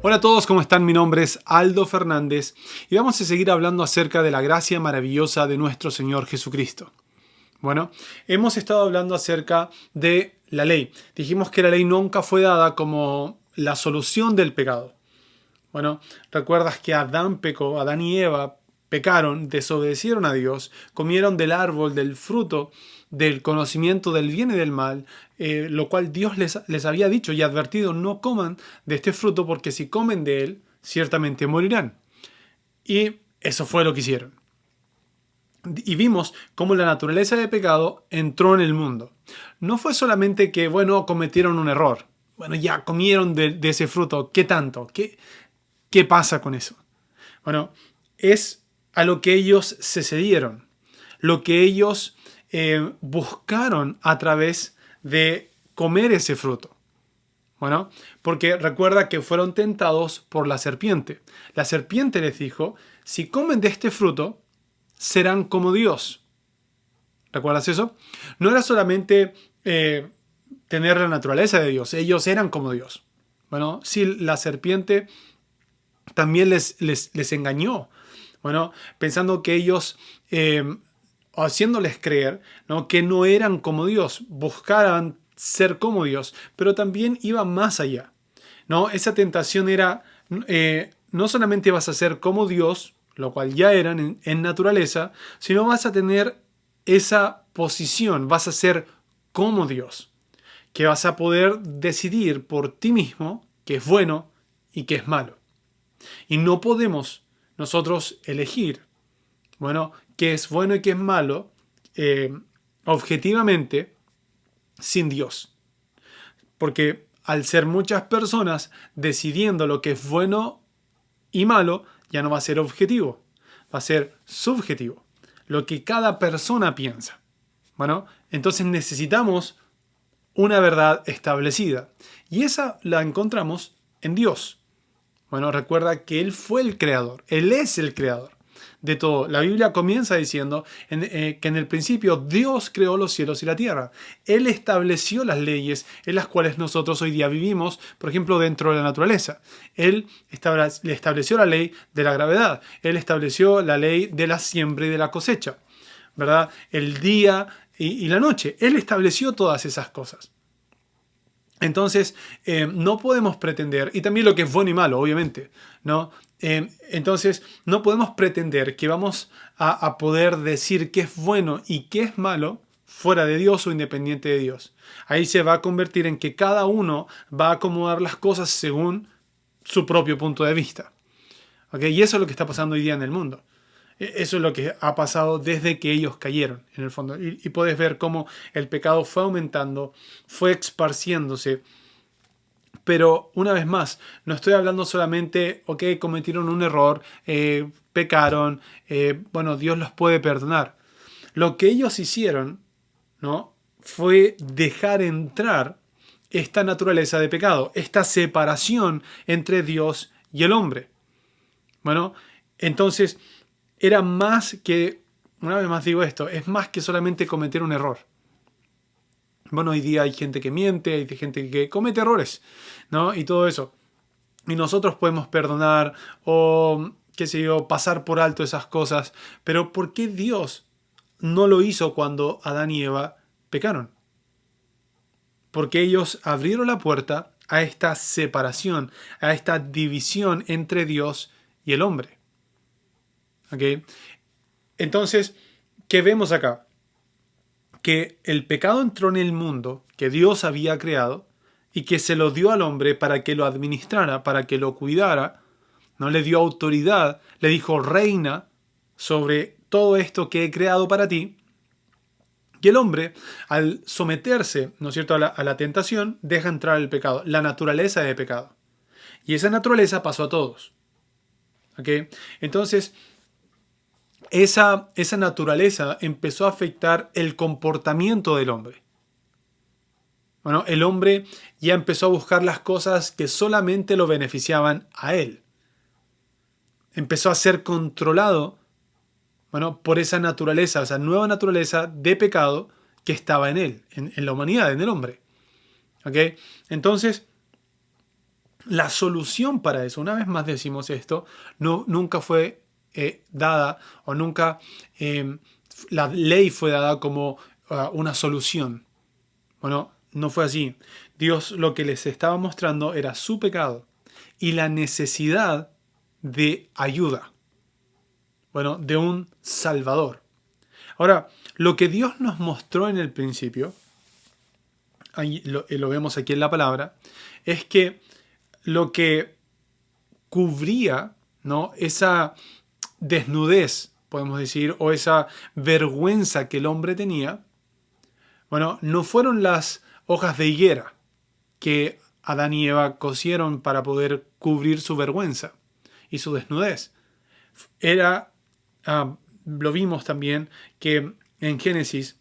Hola a todos, ¿cómo están? Mi nombre es Aldo Fernández y vamos a seguir hablando acerca de la gracia maravillosa de nuestro Señor Jesucristo. Bueno, hemos estado hablando acerca de la ley. Dijimos que la ley nunca fue dada como la solución del pecado. Bueno, recuerdas que Adán pecó, Adán y Eva pecaron, desobedecieron a Dios, comieron del árbol, del fruto, del conocimiento del bien y del mal, lo cual Dios les había dicho y advertido, no coman de este fruto porque si comen de él, ciertamente morirán. Y eso fue lo que hicieron. Y vimos cómo la naturaleza de pecado entró en el mundo. No fue solamente que, cometieron un error. Bueno, ya comieron de ese fruto. ¿Qué tanto? ¿Qué pasa con eso? Bueno, es a lo que ellos se cedieron, lo que ellos buscaron a través de comer ese fruto. Bueno, porque recuerda que fueron tentados por la serpiente. La serpiente les dijo, si comen de este fruto, serán como Dios. ¿Recuerdas eso? No era solamente tener la naturaleza de Dios, ellos eran como Dios. Bueno, sí, la serpiente también les engañó. Bueno, pensando que ellos, haciéndoles creer, ¿no?, que no eran como Dios, buscaban ser como Dios, pero también iba más allá, ¿no? Esa tentación era, no solamente vas a ser como Dios, lo cual ya eran en naturaleza, sino vas a tener esa posición, vas a ser como Dios, que vas a poder decidir por ti mismo qué es bueno y qué es malo. Y no podemos nosotros elegir, qué es bueno y qué es malo, objetivamente, sin Dios. Porque al ser muchas personas decidiendo lo que es bueno y malo, ya no va a ser objetivo, va a ser subjetivo, lo que cada persona piensa. Bueno, entonces necesitamos una verdad establecida. Y esa la encontramos en Dios. Bueno, recuerda que Él fue el creador. Él es el creador de todo. La Biblia comienza diciendo que en el principio Dios creó los cielos y la tierra. Él estableció las leyes en las cuales nosotros hoy día vivimos, por ejemplo, dentro de la naturaleza. Él le estableció la ley de la gravedad. Él estableció la ley de la siembra y de la cosecha, ¿verdad? El día y la noche. Él estableció todas esas cosas. Entonces, no podemos pretender, y también lo que es bueno y malo, obviamente, ¿no? Entonces, no podemos pretender que vamos a poder decir qué es bueno y qué es malo fuera de Dios o independiente de Dios. Ahí se va a convertir en que cada uno va a acomodar las cosas según su propio punto de vista. ¿Okay? Y eso es lo que está pasando hoy día en el mundo. Eso es lo que ha pasado desde que ellos cayeron, en el fondo. Y puedes ver cómo el pecado fue aumentando, fue esparciéndose. Pero una vez más, no estoy hablando solamente, cometieron un error, pecaron, Dios los puede perdonar. Lo que ellos hicieron, ¿no?, fue dejar entrar esta naturaleza de pecado, esta separación entre Dios y el hombre. Bueno, entonces era más que, una vez más digo esto, es más que solamente cometer un error. Bueno, hoy día hay gente que miente, hay gente que comete errores, ¿no? Y todo eso. Y nosotros podemos perdonar o, pasar por alto esas cosas. Pero ¿por qué Dios no lo hizo cuando Adán y Eva pecaron? Porque ellos abrieron la puerta a esta separación, a esta división entre Dios y el hombre. ¿Okay? Entonces, ¿qué vemos acá? Que el pecado entró en el mundo que Dios había creado y que se lo dio al hombre para que lo administrara, para que lo cuidara, ¿no? Le dio autoridad, le dijo reina sobre todo esto que he creado para ti. Y el hombre, al someterse, ¿no es cierto?, a la tentación, deja entrar el pecado, la naturaleza de pecado. Y esa naturaleza pasó a todos. ¿Okay? Entonces, esa naturaleza empezó a afectar el comportamiento del hombre. Bueno, el hombre ya empezó a buscar las cosas que solamente lo beneficiaban a él. Empezó a ser controlado, por esa naturaleza, esa nueva naturaleza de pecado que estaba en él, en la humanidad, en el hombre. ¿Okay? Entonces, la solución para eso, una vez más decimos esto, nunca fue dada o nunca la ley fue dada como una solución. Bueno, no fue así. Dios lo que les estaba mostrando era su pecado y la necesidad de ayuda. Bueno, de un Salvador. Ahora, lo que Dios nos mostró en el principio, ahí lo vemos aquí en la palabra, es que lo que cubría, ¿no?, esa desnudez, podemos decir, o esa vergüenza que el hombre tenía, bueno, no fueron las hojas de higuera que Adán y Eva cosieron para poder cubrir su vergüenza y su desnudez. Era, lo vimos también, que en Génesis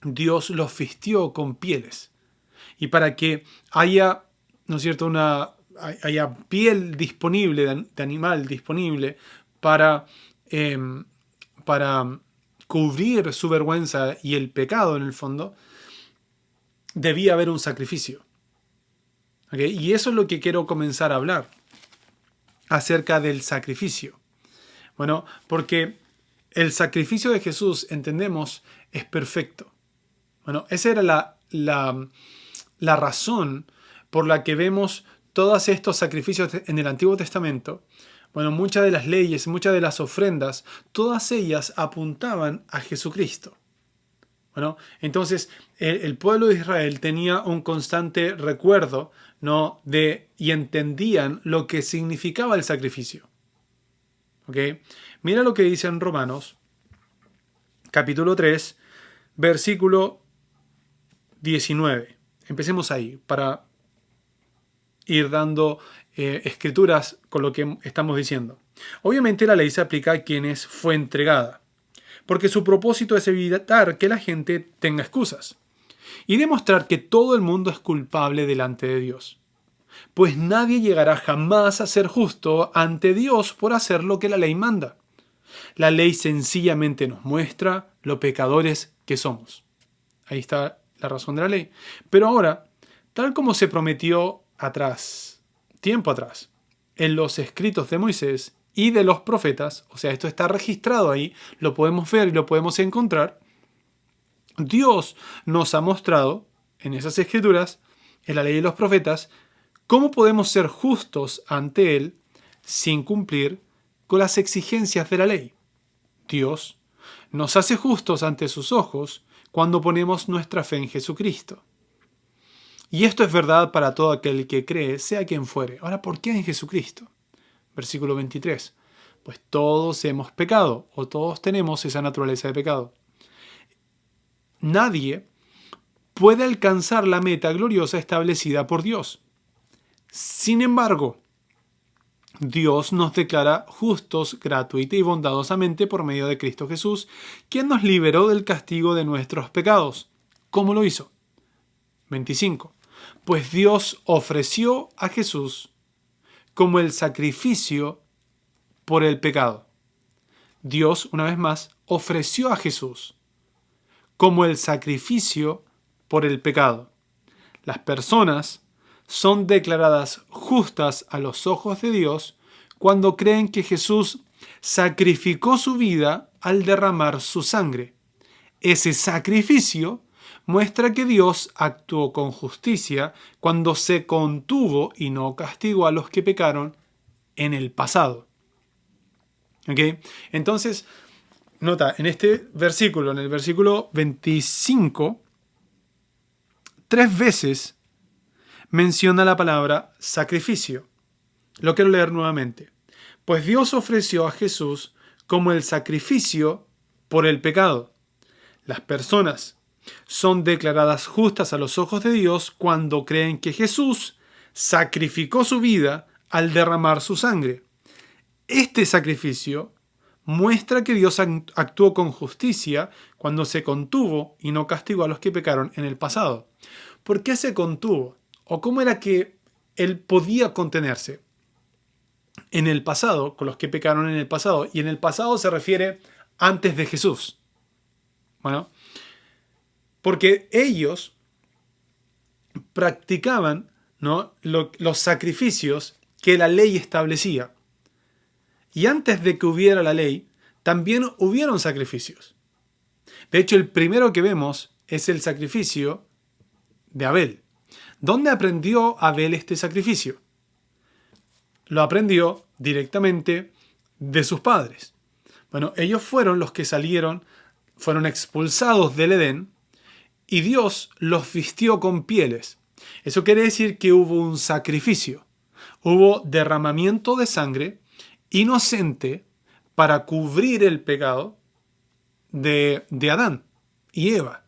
Dios los vistió con pieles. Y para que haya, ¿no es cierto?, haya piel disponible, de animal disponible, para cubrir su vergüenza y el pecado en el fondo, debía haber un sacrificio. ¿Okay? Y eso es lo que quiero comenzar a hablar acerca del sacrificio. Bueno, porque el sacrificio de Jesús, entendemos, es perfecto. Bueno, esa era la razón por la que vemos todos estos sacrificios en el Antiguo Testamento. Bueno, muchas de las leyes, muchas de las ofrendas, todas ellas apuntaban a Jesucristo. Bueno, entonces el pueblo de Israel tenía un constante recuerdo, ¿no?, y entendían lo que significaba el sacrificio. ¿Ok? Mira lo que dice en Romanos, capítulo 3, versículo 19. Empecemos ahí para ir dando escrituras con lo que estamos diciendo. Obviamente la ley se aplica a quienes fue entregada, porque su propósito es evitar que la gente tenga excusas y demostrar que todo el mundo es culpable delante de Dios. Pues nadie llegará jamás a ser justo ante Dios por hacer lo que la ley manda. La ley sencillamente nos muestra lo pecadores que somos. Ahí está la razón de la ley. Pero ahora, tal como se prometió tiempo atrás, en los escritos de Moisés y de los profetas, o sea, esto está registrado ahí, lo podemos ver y lo podemos encontrar, Dios nos ha mostrado en esas escrituras, en la ley de los profetas, cómo podemos ser justos ante Él sin cumplir con las exigencias de la ley. Dios nos hace justos ante sus ojos cuando ponemos nuestra fe en Jesucristo. Y esto es verdad para todo aquel que cree, sea quien fuere. Ahora, ¿por qué en Jesucristo? Versículo 23. Pues todos hemos pecado, o todos tenemos esa naturaleza de pecado. Nadie puede alcanzar la meta gloriosa establecida por Dios. Sin embargo, Dios nos declara justos gratuita y bondadosamente por medio de Cristo Jesús, quien nos liberó del castigo de nuestros pecados. ¿Cómo lo hizo? 25. Pues Dios ofreció a Jesús como el sacrificio por el pecado. Dios, una vez más, ofreció a Jesús como el sacrificio por el pecado. Las personas son declaradas justas a los ojos de Dios cuando creen que Jesús sacrificó su vida al derramar su sangre. Ese sacrificio muestra que Dios actuó con justicia cuando se contuvo y no castigó a los que pecaron en el pasado. ¿Okay? Entonces, nota, en este versículo, en el versículo 25, 3 veces menciona la palabra sacrificio. Lo quiero leer nuevamente. Pues Dios ofreció a Jesús como el sacrificio por el pecado. Las personas son declaradas justas a los ojos de Dios cuando creen que Jesús sacrificó su vida al derramar su sangre. Este sacrificio muestra que Dios actuó con justicia cuando se contuvo y no castigó a los que pecaron en el pasado. ¿Por qué se contuvo? ¿O cómo era que Él podía contenerse? En el pasado, con los que pecaron en el pasado. Y en el pasado se refiere antes de Jesús. Bueno, porque ellos practicaban ¿no? Los sacrificios que la ley establecía. Y antes de que hubiera la ley, también hubieron sacrificios. De hecho, el primero que vemos es el sacrificio de Abel. ¿Dónde aprendió Abel este sacrificio? Lo aprendió directamente de sus padres. Bueno, ellos fueron los que fueron expulsados del Edén y Dios los vistió con pieles. Eso quiere decir que hubo un sacrificio. Hubo derramamiento de sangre inocente para cubrir el pecado de Adán y Eva.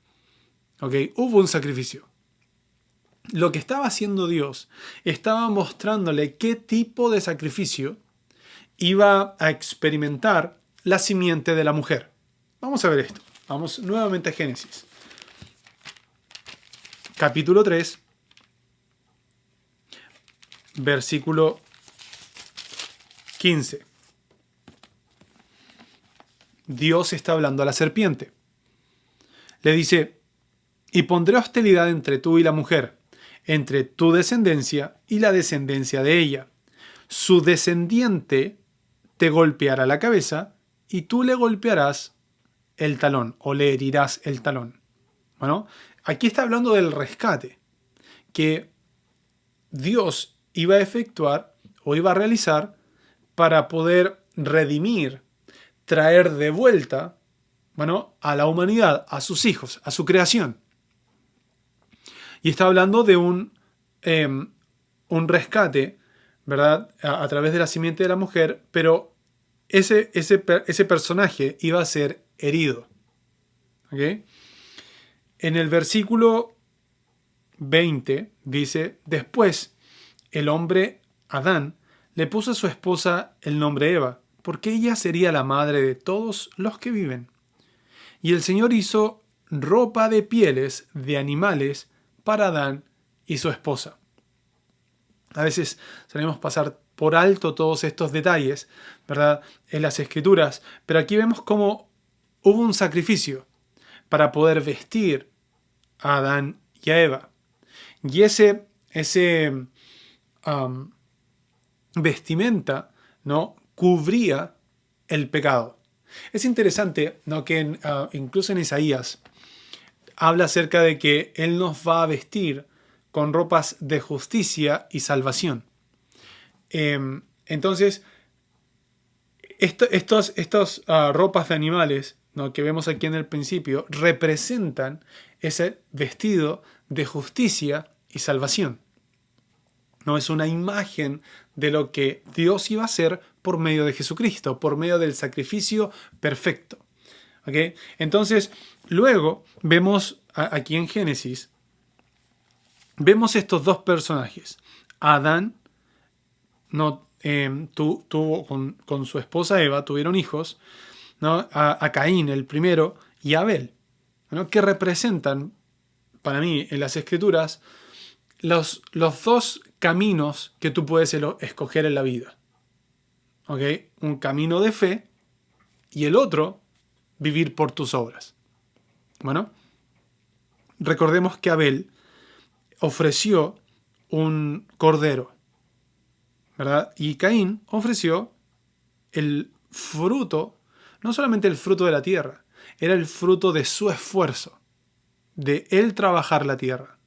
¿Ok? Hubo un sacrificio. Lo que estaba haciendo Dios, estaba mostrándole qué tipo de sacrificio iba a experimentar la simiente de la mujer. Vamos a ver esto. Vamos nuevamente a Génesis. Capítulo 3, versículo 15. Dios está hablando a la serpiente. Le dice, y pondré hostilidad entre tú y la mujer, entre tu descendencia y la descendencia de ella. Su descendiente te golpeará la cabeza y tú le golpearás el talón o le herirás el talón. Bueno, aquí está hablando del rescate que Dios iba a efectuar o iba a realizar para poder redimir, traer de vuelta, bueno, a la humanidad, a sus hijos, a su creación. Y está hablando de un rescate, ¿verdad? A través de la simiente de la mujer, pero ese personaje iba a ser herido. ¿Ok? En el versículo 20 dice, después el hombre Adán le puso a su esposa el nombre Eva, porque ella sería la madre de todos los que viven. Y el Señor hizo ropa de pieles de animales para Adán y su esposa. A veces solemos pasar por alto todos estos detalles, ¿verdad? En las Escrituras, pero aquí vemos cómo hubo un sacrificio para poder vestir a Adán y a Eva. Y ese vestimenta, ¿no?, cubría el pecado. Es interesante, ¿no?, que incluso en Isaías habla acerca de que Él nos va a vestir con ropas de justicia y salvación. Entonces, estos ropas de animales, ¿no?, que vemos aquí en el principio, representan ese vestido de justicia y salvación. No es una imagen de lo que Dios iba a hacer por medio de Jesucristo, por medio del sacrificio perfecto. ¿Okay? Entonces, luego vemos aquí en Génesis, vemos estos dos personajes. Adán tuvo con su esposa Eva, tuvieron hijos, ¿no?, a Caín, el primero, y a Abel, ¿no?, que representan, para mí, en las Escrituras, los dos caminos que tú puedes escoger en la vida. ¿Okay? Un camino de fe y el otro, vivir por tus obras. Bueno, recordemos que Abel ofreció un cordero, ¿verdad? Y Caín ofreció el fruto, no solamente el fruto de la tierra, era el fruto de su esfuerzo, de él trabajar la tierra.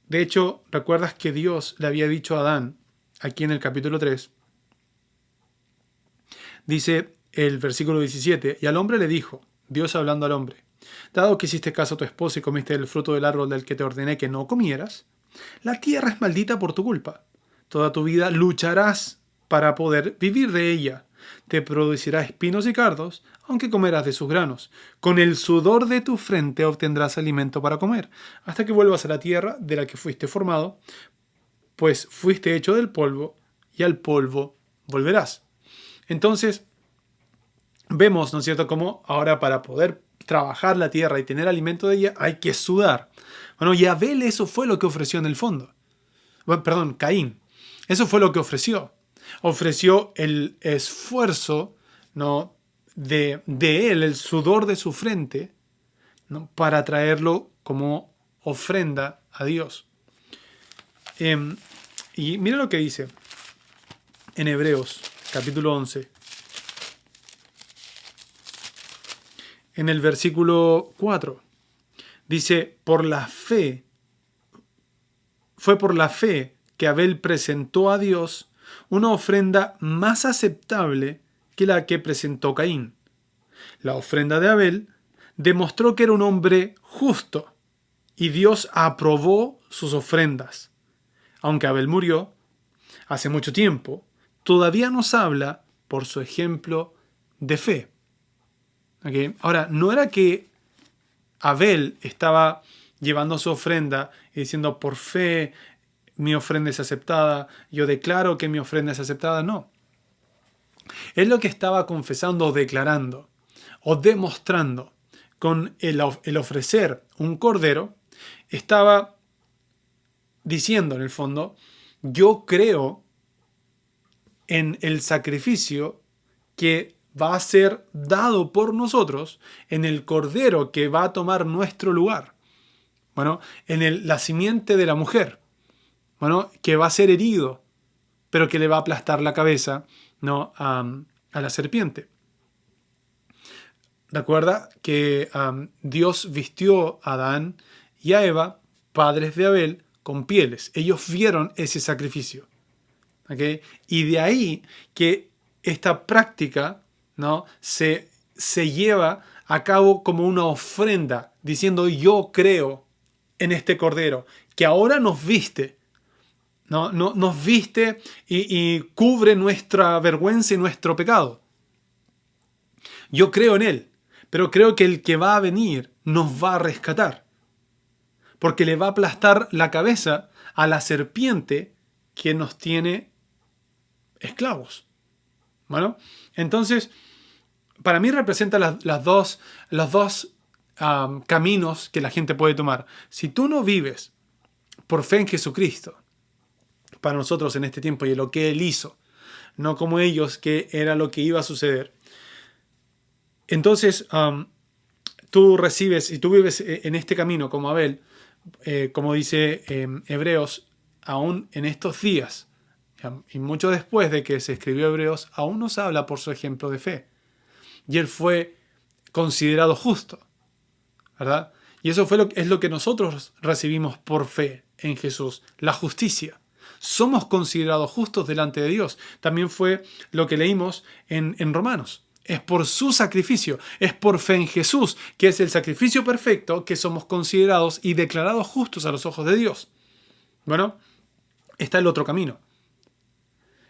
De hecho, ¿recuerdas que Dios le había dicho a Adán, aquí en el capítulo 3? Dice el versículo 17, y al hombre le dijo, Dios hablando al hombre, dado que hiciste caso a tu esposa y comiste el fruto del árbol del que te ordené que no comieras, la tierra es maldita por tu culpa. Toda tu vida lucharás para poder vivir de ella. Te producirá espinos y cardos, aunque comerás de sus granos. Con el sudor de tu frente obtendrás alimento para comer, hasta que vuelvas a la tierra de la que fuiste formado, pues fuiste hecho del polvo, y al polvo volverás. Entonces, vemos, ¿no es cierto?, cómo ahora para poder trabajar la tierra y tener alimento de ella hay que sudar. Bueno, y Abel eso fue lo que ofreció en el fondo. Bueno, perdón, Caín. Eso fue lo que ofreció. Ofreció el esfuerzo, ¿no?, de él, el sudor de su frente, ¿no?, para traerlo como ofrenda a Dios. Y mira lo que dice en Hebreos, capítulo 11. En el versículo 4. Dice, fue por la fe que Abel presentó a Dios una ofrenda más aceptable que la que presentó Caín. La ofrenda de Abel demostró que era un hombre justo y Dios aprobó sus ofrendas. Aunque Abel murió hace mucho tiempo, todavía nos habla por su ejemplo de fe. ¿Okay? Ahora, no era que Abel estaba llevando su ofrenda y diciendo, por fe mi ofrenda es aceptada, yo declaro que mi ofrenda es aceptada. No. Él lo que estaba confesando o declarando o demostrando con el ofrecer un cordero, estaba diciendo en el fondo, yo creo en el sacrificio que va a ser dado por nosotros, en el cordero que va a tomar nuestro lugar. Bueno, en la simiente de la mujer, bueno, que va a ser herido, pero que le va a aplastar la cabeza, ¿no? a la serpiente. Recuerda que Dios vistió a Adán y a Eva, padres de Abel, con pieles. Ellos vieron ese sacrificio. ¿Okay? Y de ahí que esta práctica, ¿no? se lleva a cabo como una ofrenda, diciendo yo creo en este cordero, que ahora nos viste, ¿no? Nos viste y cubre nuestra vergüenza y nuestro pecado. Yo creo en él, pero creo que el que va a venir nos va a rescatar, porque le va a aplastar la cabeza a la serpiente que nos tiene esclavos. Bueno, entonces, para mí representa los dos caminos que la gente puede tomar. Si tú no vives por fe en Jesucristo, para nosotros en este tiempo y en lo que Él hizo, no como ellos, que era lo que iba a suceder, entonces tú recibes y tú vives en este camino como Abel, como dice Hebreos, aún en estos días, y mucho después de que se escribió Hebreos, aún nos habla por su ejemplo de fe. Y él fue considerado justo, ¿verdad? Y eso es lo que nosotros recibimos por fe en Jesús, la justicia. Somos considerados justos delante de Dios. También fue lo que leímos en Romanos. Es por su sacrificio, es por fe en Jesús, que es el sacrificio perfecto, que somos considerados y declarados justos a los ojos de Dios. Bueno, está el otro camino.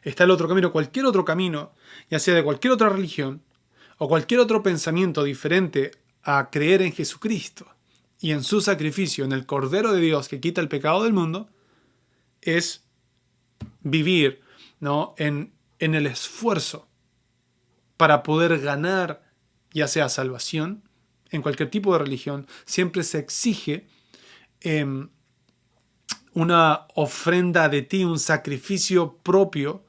Está el otro camino, cualquier otro camino, ya sea de cualquier otra religión o cualquier otro pensamiento diferente a creer en Jesucristo y en su sacrificio, en el Cordero de Dios que quita el pecado del mundo, es vivir, ¿no? en el esfuerzo para poder ganar, ya sea salvación, en cualquier tipo de religión, siempre se exige una ofrenda de ti, un sacrificio propio,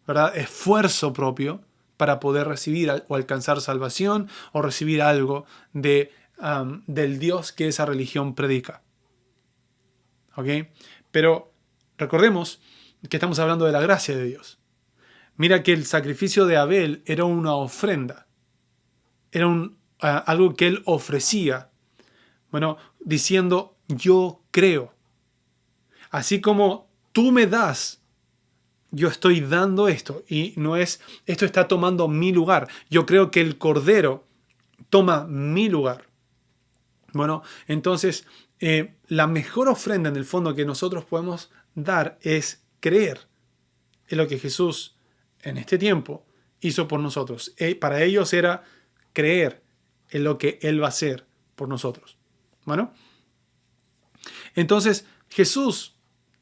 ¿verdad? Esfuerzo propio para poder recibir o alcanzar salvación o recibir algo del Dios que esa religión predica. ¿Ok? Pero recordemos que estamos hablando de la gracia de Dios. Mira que el sacrificio de Abel era una ofrenda. Era algo que él ofrecía. Bueno, diciendo, yo creo. Así como tú me das, yo estoy dando esto. Y no es, esto está tomando mi lugar. Yo creo que el Cordero toma mi lugar. Bueno, entonces, la mejor ofrenda en el fondo que nosotros podemos dar es creer en lo que Jesús en este tiempo hizo por nosotros. Para ellos era creer en lo que Él va a hacer por nosotros. Bueno, entonces Jesús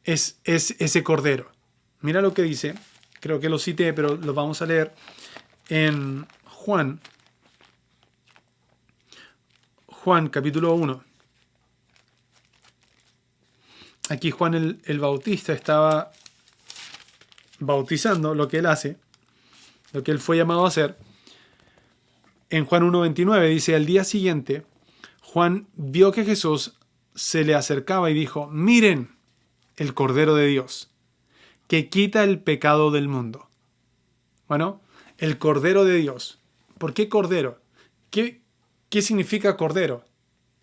es ese Cordero. Mira lo que dice, creo que lo cité, pero lo vamos a leer en Juan capítulo 1. Aquí Juan el Bautista estaba bautizando lo que él hace, lo que él fue llamado a hacer. En Juan 1:29 dice, al día siguiente, Juan vio que Jesús se le acercaba y dijo, miren, el Cordero de Dios, que quita el pecado del mundo. Bueno, el Cordero de Dios. ¿Por qué Cordero? ¿Qué significa Cordero?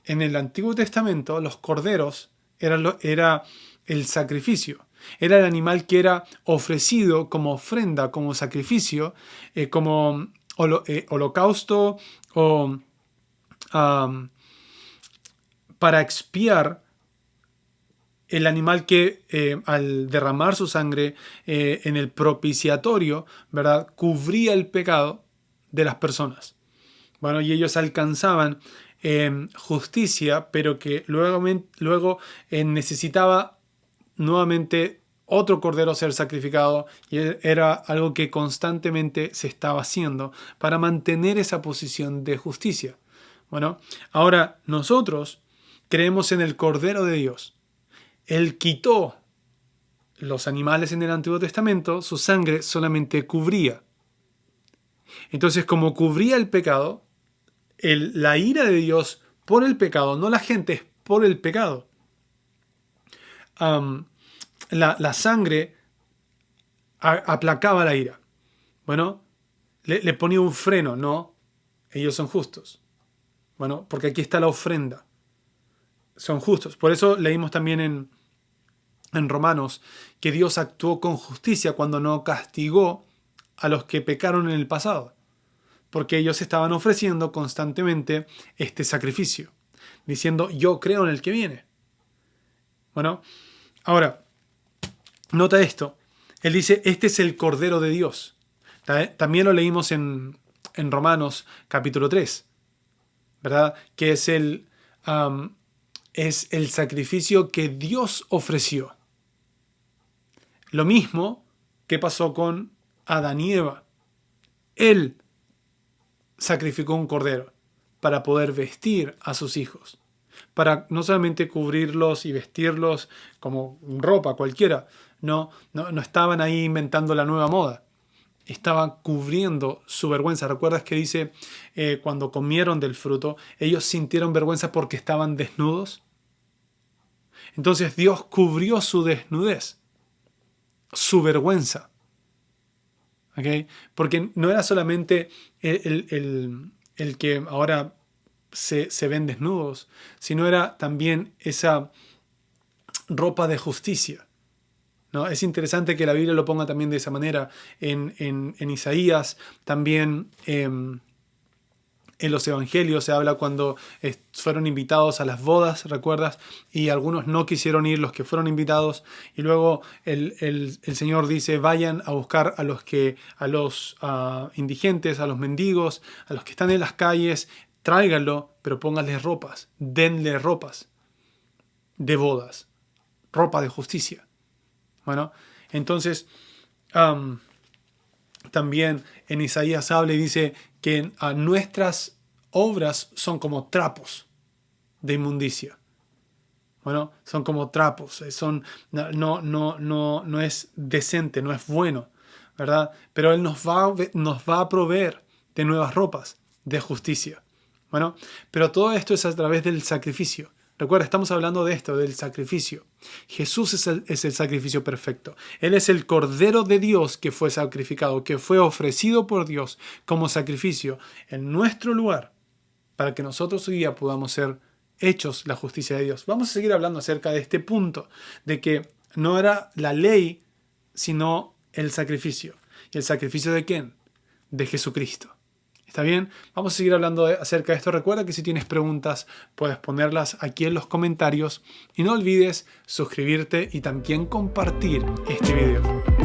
En el Antiguo Testamento, los corderos era el sacrificio. Era el animal que era ofrecido como ofrenda, como sacrificio, como holocausto o para expiar el animal que al derramar su sangre en el propiciatorio, ¿verdad?, cubría el pecado de las personas. Bueno, y ellos alcanzaban justicia, pero que luego necesitaba nuevamente otro cordero ser sacrificado, y era algo que constantemente se estaba haciendo para mantener esa posición de justicia. Bueno, ahora nosotros creemos en el Cordero de Dios. Él quitó los animales en el Antiguo Testamento, su sangre solamente cubría. Entonces, como cubría el pecado, la ira de Dios por el pecado, no la gente, es por el pecado. La sangre aplacaba la ira. Bueno, le ponía un freno, no, ellos son justos. Bueno, porque aquí está la ofrenda. Son justos. Por eso leímos también en Romanos que Dios actuó con justicia cuando no castigó a los que pecaron en el pasado, porque ellos estaban ofreciendo constantemente este sacrificio, diciendo yo creo en el que viene. Bueno, ahora, nota esto. Él dice, este es el Cordero de Dios. También lo leímos en Romanos capítulo 3, ¿verdad? Que es el sacrificio que Dios ofreció. Lo mismo que pasó con Adán y Eva. Él sacrificó un cordero para poder vestir a sus hijos, para no solamente cubrirlos y vestirlos como ropa cualquiera, no estaban ahí inventando la nueva moda, estaban cubriendo su vergüenza. ¿Recuerdas que dice cuando comieron del fruto, ellos sintieron vergüenza porque estaban desnudos? Entonces Dios cubrió su desnudez, su vergüenza. ¿Okay? Porque no era solamente el que ahora se ven desnudos, sino era también esa ropa de justicia, ¿no? Es interesante que la Biblia lo ponga también de esa manera. En Isaías, también en los evangelios se habla cuando fueron invitados a las bodas, ¿recuerdas? Y algunos no quisieron ir, los que fueron invitados, y luego el Señor dice, vayan a buscar a los indigentes, a los mendigos, a los que están en las calles, tráiganlo, pero pónganles ropas, denle ropas de bodas, ropa de justicia. Bueno, entonces también en Isaías habla y dice que nuestras obras son como trapos de inmundicia. Bueno, son como trapos, no es decente, no es bueno, ¿verdad? Pero Él nos va a proveer de nuevas ropas de justicia. Bueno, pero todo esto es a través del sacrificio. Recuerda, estamos hablando de esto, del sacrificio. Jesús es el sacrificio perfecto. Él es el Cordero de Dios que fue sacrificado, que fue ofrecido por Dios como sacrificio en nuestro lugar, para que nosotros hoy día podamos ser hechos la justicia de Dios. Vamos a seguir hablando acerca de este punto, de que no era la ley, sino el sacrificio. ¿Y el sacrificio de quién? De Jesucristo. ¿Está bien? Vamos a seguir hablando acerca de esto. Recuerda que si tienes preguntas, puedes ponerlas aquí en los comentarios. Y no olvides suscribirte y también compartir este video.